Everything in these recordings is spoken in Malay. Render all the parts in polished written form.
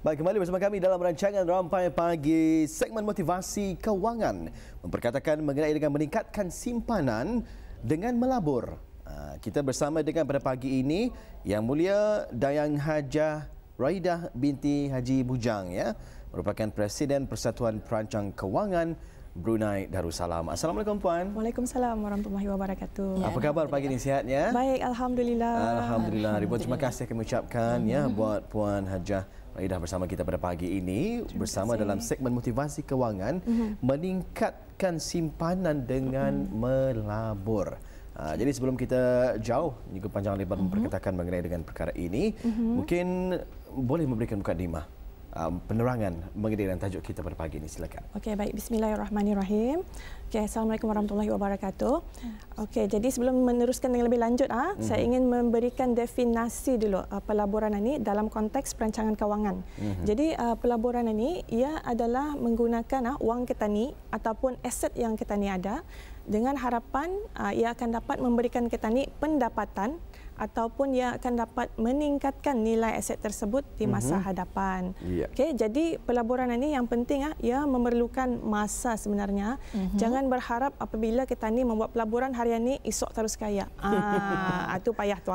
Baik, kembali bersama kami dalam rancangan Rampai Pagi, segmen motivasi kewangan memperkatakan mengenai dengan meningkatkan simpanan dengan melabur. Kita bersama dengan pada pagi ini Yang Mulia Dayang Hajah Raidah binti Haji Bujang, ya, merupakan Presiden Persatuan Perancang Kewangan Brunei Darussalam. Assalamualaikum Puan. Waalaikumsalam warahmatullahi wabarakatuh. Apa khabar pagi ini, sihatnya? Baik, alhamdulillah. Alhamdulillah. Ribuan terima kasih kami ucapkan ya buat Puan Hajah Raidah bersama kita pada pagi ini bersama dalam segmen motivasi kewangan meningkatkan simpanan dengan melabur. Jadi sebelum kita jauh juga panjang lebar memperkatakan mengenai dengan perkara ini, mungkin boleh memberikan mukadimah penerangan mengenai dengan tajuk kita pada pagi ini, silakan. Okey, baik, bismillahirrahmanirrahim. Okey, assalamualaikum warahmatullahi wabarakatuh. Okey, jadi sebelum meneruskan dengan lebih lanjut saya ingin memberikan definisi dulu pelaburan ini dalam konteks perancangan kewangan. Jadi pelaburan ini ia adalah menggunakan wang kita ni ataupun aset yang kita ni ada dengan harapan ia akan dapat memberikan kita ni pendapatan ataupun ia akan dapat meningkatkan nilai aset tersebut di masa hadapan. Okey, jadi pelaburan ini yang penting ia memerlukan masa sebenarnya. Jangan berharap apabila kita ni membuat pelaburan hari ini esok terus kaya. Itu payah tu.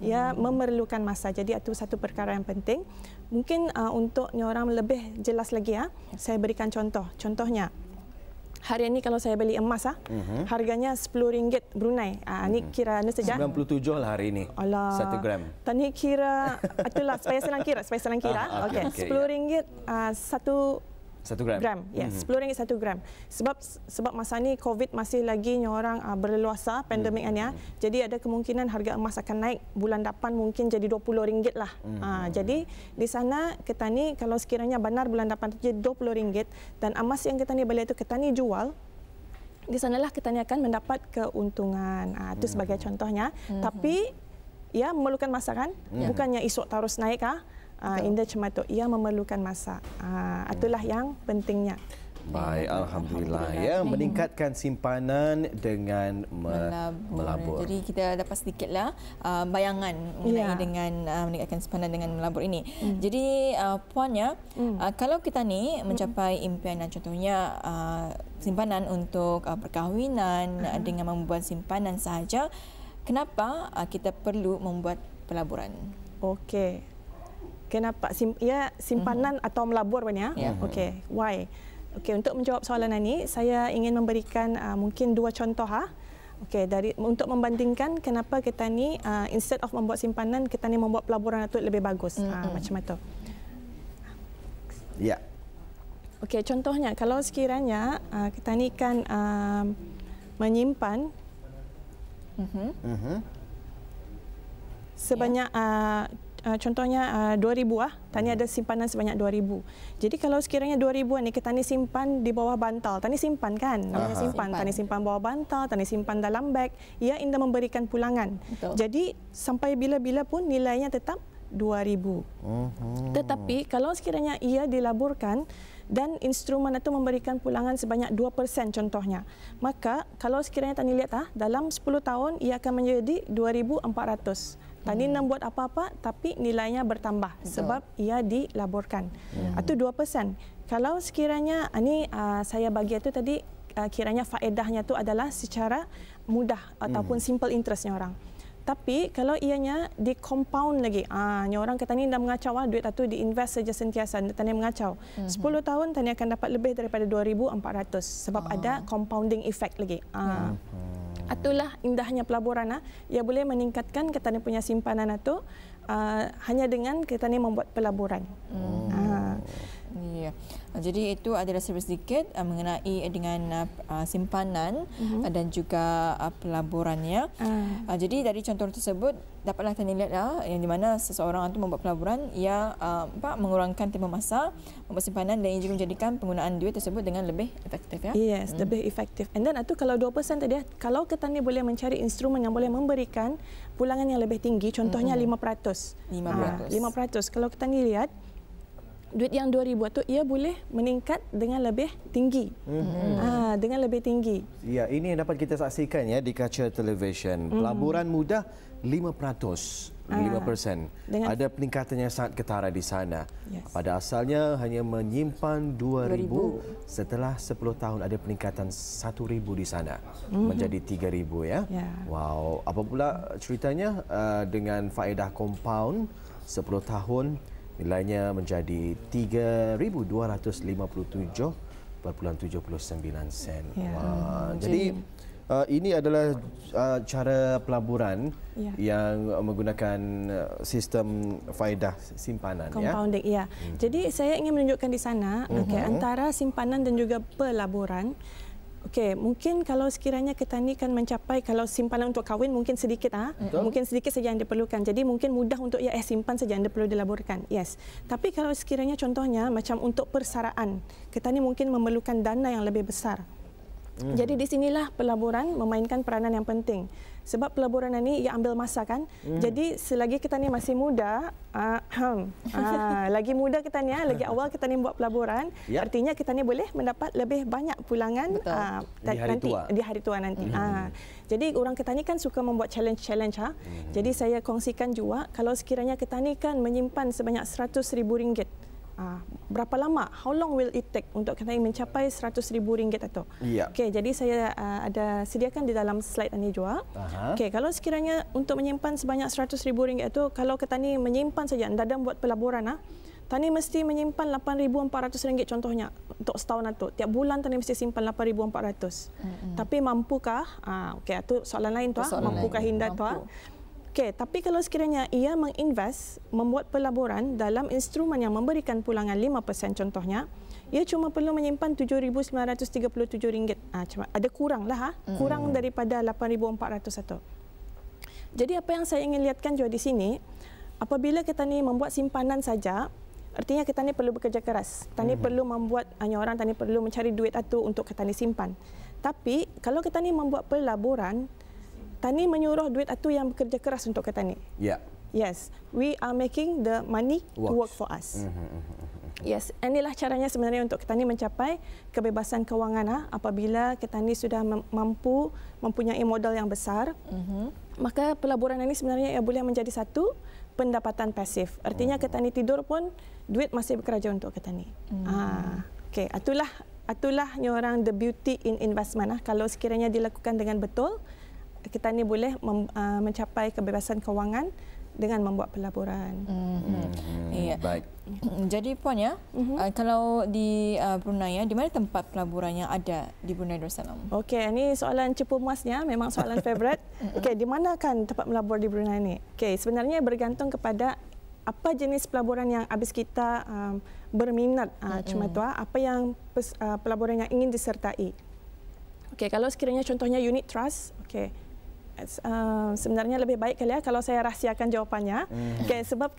Ia memerlukan masa. Jadi itu satu perkara yang penting. Mungkin untuk orang lebih jelas lagi saya berikan contoh. Contohnya hari ini kalau saya beli emas harganya RM10 Brunei. Ini kira saja 97 lah hari ini. 1 gram. Tadi kira itulah supaya senang kira, Okey, RM10 1 gram. Ya, RM10 1 gram. Sebab masa ni COVID masih lagi orang berleluasa pandemik ni. Jadi ada kemungkinan harga emas akan naik bulan depan mungkin jadi RM20 lah. Jadi di sana kita ni kalau sekiranya benar bulan depan jadi RM20 dan emas yang kita ni beli itu kita ni jual, di sanalah kita ni akan mendapat keuntungan. Itu sebagai contohnya. Tapi ia memerlukan masa kan? Bukannya esok terus naik Indah cuma tu, ia memerlukan masa. Itulah yang pentingnya. Baik, alhamdulillah ya, meningkatkan simpanan dengan melabur. Jadi kita dapat sedikitlah bayangan mengenai dengan meningkatkan simpanan dengan melabur ini. Jadi puannya, kalau kita ni mencapai impian, contohnya simpanan untuk perkahwinan dengan membuat simpanan sahaja, kenapa kita perlu membuat pelaburan? Okey. Kenapa simpanan atau melabur banyak? Okey, why? Okey, untuk menjawab soalan ini saya ingin memberikan mungkin dua contoh Okey, untuk membandingkan kenapa kita ni instead of membuat simpanan kita ni membuat pelaburan itu lebih bagus. Macam itu. Ya. Okey, contohnya kalau sekiranya kita ni kan menyimpan sebanyak contohnya 2,000 tani ada simpanan sebanyak 2,000. Jadi kalau sekiranya 2,000 ni kita ni simpan di bawah bantal, tani simpan kan? Tani simpan bawah bantal, tani simpan dalam beg, ia indah memberikan pulangan. Jadi sampai bila-bila pun nilainya tetap 2,000. Tetapi kalau sekiranya ia dilaburkan dan instrumen itu memberikan pulangan sebanyak 2% contohnya, maka kalau sekiranya tani lihat dalam 10 tahun ia akan menjadi 2,400. Tani nak buat apa-apa tapi nilainya bertambah sebab ia dilaburkan. Itu 2%. Kalau sekiranya ini saya bagi itu tadi kiranya faedahnya itu adalah secara mudah ataupun simple interestnya orang. Tapi kalau ianya di compound lagi, orang kata ni dah mengacau duit itu diinvest saja sentiasa, tani mengacau. 10 tahun tani akan dapat lebih daripada 2,400 sebab ada compounding effect lagi. Itulah indahnya pelaburan. Ia boleh meningkatkan kita ni punya simpanan itu hanya dengan kita ni membuat pelaburan. Ya. Jadi itu adalah sedikit mengenai dengan simpanan dan juga pelaburannya. Jadi dari contoh tersebut dapatlah kita lihat yang di mana seseorang itu membuat pelaburan, ia mengurangkan tempoh masa membuat simpanan dan juga menjadikan penggunaan duit tersebut dengan lebih efektif ya. Yes, lebih efektif. And then itu kalau 2% tadi, kalau kita ni boleh mencari instrumen yang boleh memberikan pulangan yang lebih tinggi, contohnya 5%. 5%. Kalau kita ni lihat duit yang 2,000 tu ia boleh meningkat dengan lebih tinggi. Dengan lebih tinggi. Ya, ini yang dapat kita saksikan ya di kaca televisyen. Pelaburan mudah 5%. 5%. Ada peningkatan yang sangat ketara di sana. Yes. Pada asalnya hanya menyimpan 2,000, setelah 10 tahun ada peningkatan 1,000 di sana menjadi 3,000 ya. Wow, apa pula ceritanya dengan faedah kompaun 10 tahun nilainya menjadi 3,257.79 sen. Jadi ini adalah cara pelaburan yang menggunakan sistem faedah simpanan. Compounding, ya. Jadi saya ingin menunjukkan di sana antara simpanan dan juga pelaburan. Mungkin kalau sekiranya kita ni kan mencapai, kalau simpanan untuk kahwin mungkin sedikit, mungkin sedikit saja yang diperlukan. Jadi mungkin mudah untuk simpan saja yang perlu dilaburkan. Yes. Tapi kalau sekiranya contohnya macam untuk persaraan, kita ni mungkin memerlukan dana yang lebih besar. Jadi di sinilah pelaburan memainkan peranan yang penting. Sebab pelaburan ini ia ambil masa kan. Jadi selagi kita ni masih muda, lagi muda kita ni, lagi awal kita ni buat pelaburan, artinya kita ni boleh mendapat lebih banyak pulangan di hari tua nanti. Jadi orang kita ni kan suka membuat challenge. Jadi saya kongsikan juga kalau sekiranya kita ni kan menyimpan sebanyak RM100,000. Berapa lama? How long will it take untuk kita mencapai RM100,000 itu? Jadi saya ada sediakan di dalam slide ini juga. Kalau sekiranya untuk menyimpan sebanyak RM100,000 itu, kalau kita ni menyimpan saja, dalam buat pelaburan, tani mesti menyimpan RM8,400 contohnya untuk setahun itu. Tiap bulan tani mesti simpan RM8,400. Tapi mampukah? Itu soalan lain tu. Mampukah Hinda tu? Tapi kalau sekiranya ia menginvest, membuat pelaburan dalam instrumen yang memberikan pulangan 5% contohnya, ia cuma perlu menyimpan RM7,937. Ada kurang lah, kurang daripada RM8,400 itu. Jadi apa yang saya ingin lihatkan juga di sini, apabila kita ni membuat simpanan saja, artinya kita ni perlu bekerja keras. Kita ni perlu membuat, hanya orang kita ni perlu mencari duit itu untuk kita ni simpan. Tapi kalau kita ni membuat pelaburan, tani menyuruh duit itu yang bekerja keras untuk kita ni. Yes, we are making the money to work for us. Yes, inilah caranya sebenarnya untuk kita ni mencapai kebebasan kewangan. Apabila kita ni sudah mampu mempunyai modal yang besar, maka pelaburan ini sebenarnya boleh menjadi satu pendapatan pasif. Artinya kita ni tidur pun duit masih bekerja untuk kita ni. Itulah orang the beauty in investment. Kalau sekiranya dilakukan dengan betul, kita ni boleh mencapai kebebasan kewangan dengan membuat pelaburan. Baik. Jadi Puan kalau di Brunei, di mana tempat pelaburan yang ada di Brunei Darussalam? Ini soalan cepu muasnya, memang soalan favourite. Di mana kan tempat melabur di Brunei ni? Sebenarnya bergantung kepada apa jenis pelaburan yang habis kita berminat. Cuma tu apa yang pelaburan yang ingin disertai. Kalau sekiranya contohnya unit trust, sebenarnya lebih baik kali kalau saya rahsiakan jawapannya. Sebab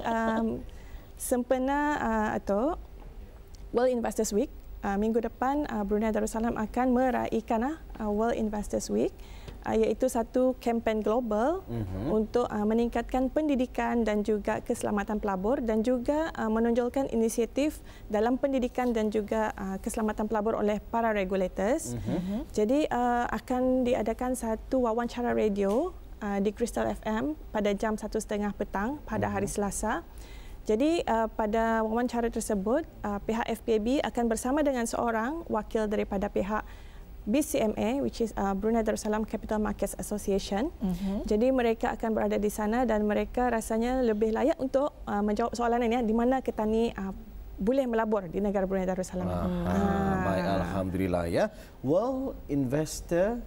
sempena atau World Investors Week minggu depan, Brunei Darussalam akan meraihkan World Investors Week, iaitu satu kempen global untuk meningkatkan pendidikan dan juga keselamatan pelabur dan juga menonjolkan inisiatif dalam pendidikan dan juga keselamatan pelabur oleh para regulators. Jadi akan diadakan satu wawancara radio di Crystal FM pada jam 1:30 petang pada hari Selasa. Jadi pada wawancara tersebut, pihak FPB akan bersama dengan seorang wakil daripada pihak BCMA, which is Brunei Darussalam Capital Markets Association. Jadi mereka akan berada di sana dan mereka rasanya lebih layak untuk menjawab soalan ini, di mana kita ni boleh melabur di negara Brunei Darussalam. Baik, alhamdulillah ya. World Investors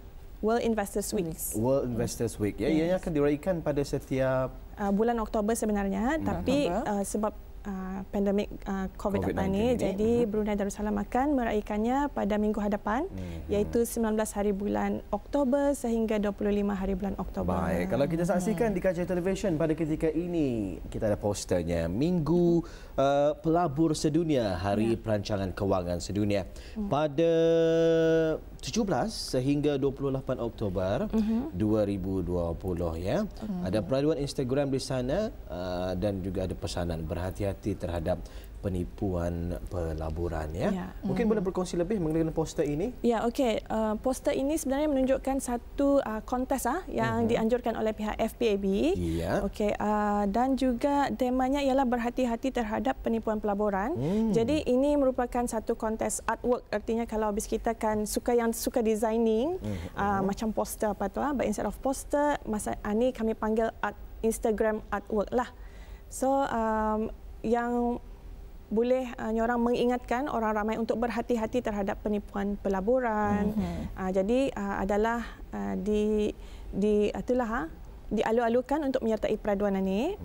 Week. World Investors Week ya, ianya akan diraihkan pada setiap bulan Oktober sebenarnya, tapi sebab pandemik COVID ini, jadi Brunei Darussalam akan meraihkannya pada minggu hadapan, iaitu 19 hari bulan Oktober sehingga 25 hari bulan Oktober. Baik, kalau kita saksikan di kaca televisyen pada ketika ini, kita ada posternya Minggu Pelabur Sedunia, Hari Perancangan Kewangan Sedunia. Pada 17 sehingga 28 Oktober 2020 ya. Ada peraduan Instagram di sana dan juga ada pesanan berhati-hati terhadap penipuan pelaburan ya. Mungkin boleh berkongsi lebih mengenai poster ini? Ya, okey. Poster ini sebenarnya menunjukkan satu kontes yang dianjurkan oleh pihak FPAB. Ya. Okey, dan juga temanya ialah berhati-hati terhadap penipuan pelaburan. Jadi ini merupakan satu kontes artwork, artinya kalau habis kita kan suka designing macam poster apa tu, but instead of poster masa ni kami panggil Instagram artwork lah. So yang boleh orang mengingatkan orang ramai untuk berhati-hati terhadap penipuan pelaburan. Jadi adalah dialu-alukan untuk menyertai peraduan ini.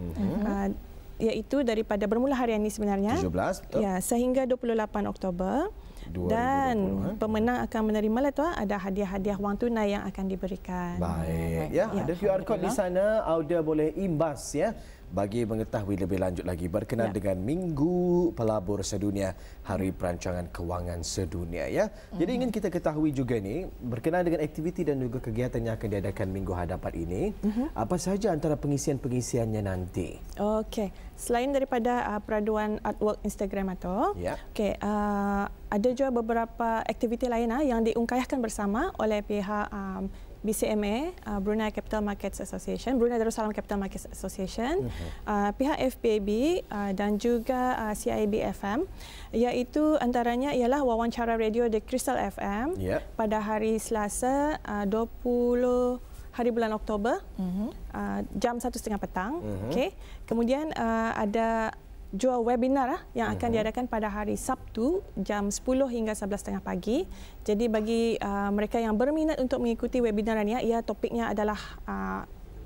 Iaitu daripada bermula hari ini sebenarnya 17 betul? Ya, sehingga 28 Oktober 2020, dan pemenang akan menerima ada hadiah-hadiah wang tunai yang akan diberikan. Baik ya, ada QR code di sana, Auda boleh imbas ya bagi mengetahui lebih lanjut lagi berkenaan dengan Minggu Pelabur Sedunia, Hari Perancangan Kewangan Sedunia ya. Jadi ingin kita ketahui juga ni berkenaan dengan aktiviti dan juga kegiatan yang akan diadakan minggu hadapan ini, apa sahaja antara pengisian-pengisiannya nanti? Okey, selain daripada peraduan artwork Instagram itu, okey, ada juga beberapa aktiviti lain yang diungkayahkan bersama oleh pihak BCMA, Brunei Capital Markets Association, Brunei Darussalam Capital Markets Association, pihak FPAB dan juga CIB FM, iaitu antaranya ialah wawancara radio di Crystal FM pada hari Selasa 20 hari bulan Oktober jam 1:30 petang. Okay. Kemudian ada jual webinar yang akan diadakan pada hari Sabtu jam 10 hingga 11:30 pagi. Jadi bagi mereka yang berminat untuk mengikuti webinar ini, topiknya adalah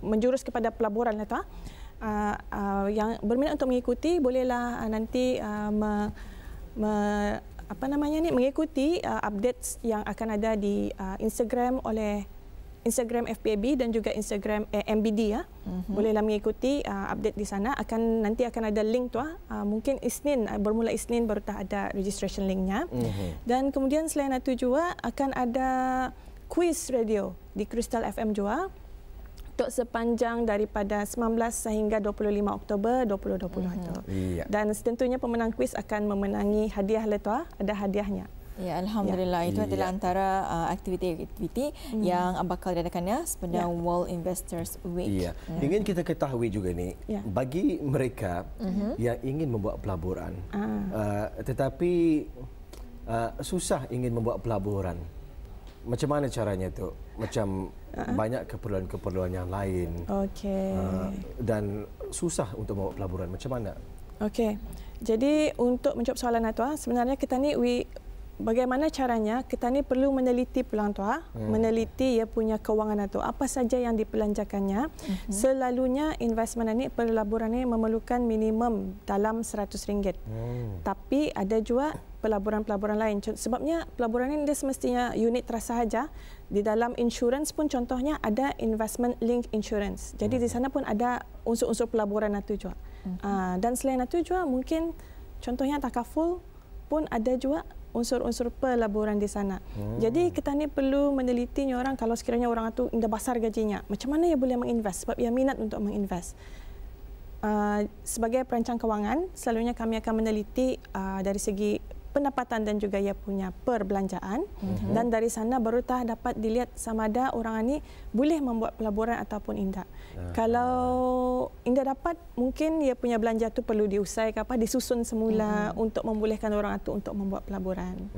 menjurus kepada pelaburan yang berminat untuk mengikuti bolehlah nanti mengikuti updates yang akan ada di Instagram oleh Instagram FPAB dan juga Instagram MBD ya. Bolehlah mengikuti update di sana. Nanti akan ada link tu mungkin bermula Isnin baru ada registration linknya. Dan kemudian selain itu juga akan ada quiz radio di Crystal FM juga untuk sepanjang daripada 19 sehingga 25 Oktober 2020 itu. Dan tentunya pemenang quiz akan memenangi hadiah ada hadiahnya. Ya, alhamdulillah itu adalah antara aktiviti-aktiviti yang bakal diadakannya pada World Investors Week. Ingin kita ketahui juga ni bagi mereka yang ingin membuat pelaburan tetapi susah ingin membuat pelaburan. Macam mana caranya tu? Macam banyak keperluan-keperluan yang lain. Dan susah untuk membuat pelaburan. Macam mana? Okey. Jadi untuk menjawab soalan itu sebenarnya kita ni bagaimana caranya kita ni perlu meneliti peluang tu, meneliti ia punya kewangan itu, apa saja yang dipelanjakannya. Selalunya investment ini pelaburan ini memerlukan minimum dalam RM100. Tapi ada juga pelaburan-pelaburan lain. Sebabnya pelaburan ini dia semestinya unit terasa saja. Di dalam insurans pun contohnya ada investment link insurance. Jadi di sana pun ada unsur-unsur pelaburan itu juga. Dan selain itu juga mungkin contohnya takaful pun ada juga unsur-unsur pelaburan di sana. Jadi kita ni perlu meneliti orang kalau sekiranya orang itu dah besar gajinya, macam mana ia boleh menginvest sebab ia minat untuk menginvest. Sebagai perancang kewangan, selalunya kami akan meneliti dari segi pendapatan dan juga ia punya perbelanjaan dan dari sana baru dapat dilihat sama ada orang ini boleh membuat pelaburan ataupun tidak. Kalau tidak dapat, mungkin ia punya belanja tu perlu diusahakan disusun semula untuk membolehkan orang itu untuk membuat pelaburan.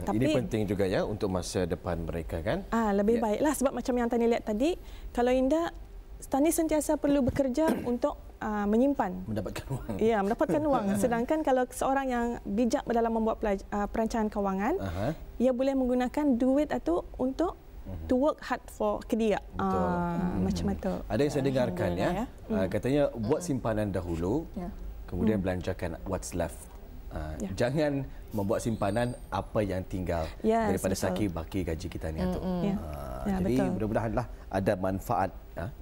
Tapi ini penting juga ya untuk masa depan mereka kan? Lebih baiklah sebab macam yang Tani lihat tadi, kalau tidak Tani sentiasa perlu bekerja untuk menyimpan, mendapatkan wang. Ya, mendapatkan wang. Sedangkan kalau seorang yang bijak dalam membuat perancangan kewangan, ia boleh menggunakan duit itu untuk to work hard for kedia. Macam itu. Ada yang saya dengarkan katanya buat simpanan dahulu, kemudian belanjakan what's left. Jangan membuat simpanan apa yang tinggal daripada saki-baki gaji kita ni tu. Jadi mudah-mudahanlah ada manfaat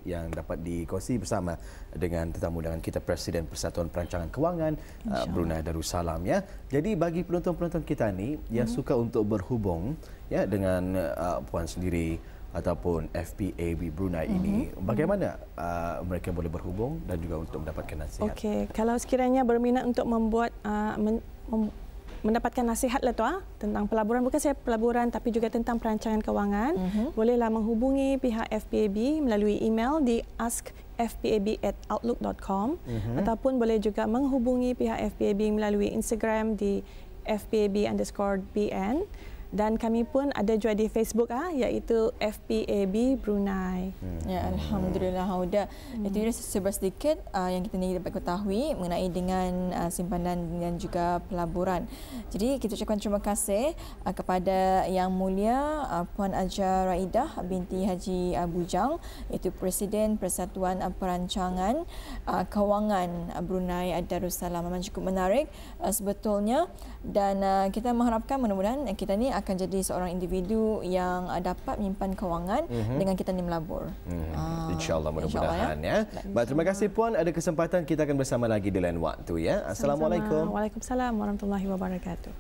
yang dapat dikongsi bersama dengan tetamu undangan kita, Presiden Persatuan Perancangan Kewangan Brunei Darussalam ya. Jadi bagi penonton-penonton kita ni yang suka untuk berhubung dengan puan sendiri ataupun FPAB Brunei ini, bagaimana mereka boleh berhubung dan juga untuk mendapatkan nasihat? Okey, kalau sekiranya berminat untuk membuat mendapatkan nasihat lah tu tentang pelaburan, bukan saya pelaburan tapi juga tentang perancangan kewangan, bolehlah menghubungi pihak FPAB melalui email di askfpab@outlook.com ataupun boleh juga menghubungi pihak FPAB melalui Instagram di FPAB_BN. Dan kami pun ada juga di Facebook iaitu FPAB Brunei. Ya, alhamdulillah Huda. Itu dia serba sedikit yang kita ni dapat ketahui mengenai dengan simpanan dan juga pelaburan. Jadi kita ucapkan terima kasih kepada Yang Mulia Puan Aja Raidah binti Haji Bujang, iaitu Presiden Persatuan Perancangan Kewangan Brunei Darussalam. Memang cukup menarik sebetulnya, dan kita mengharapkan mudah-mudahan kita ni akan jadi seorang individu yang dapat menyimpan kewangan dengan kita ni melabur. InsyaAllah, mudah-mudahan ya. Baik, terima kasih Puan. Ada kesempatan kita akan bersama lagi di lain waktu ya. Assalamualaikum. Waalaikumsalam warahmatullahi wabarakatuh.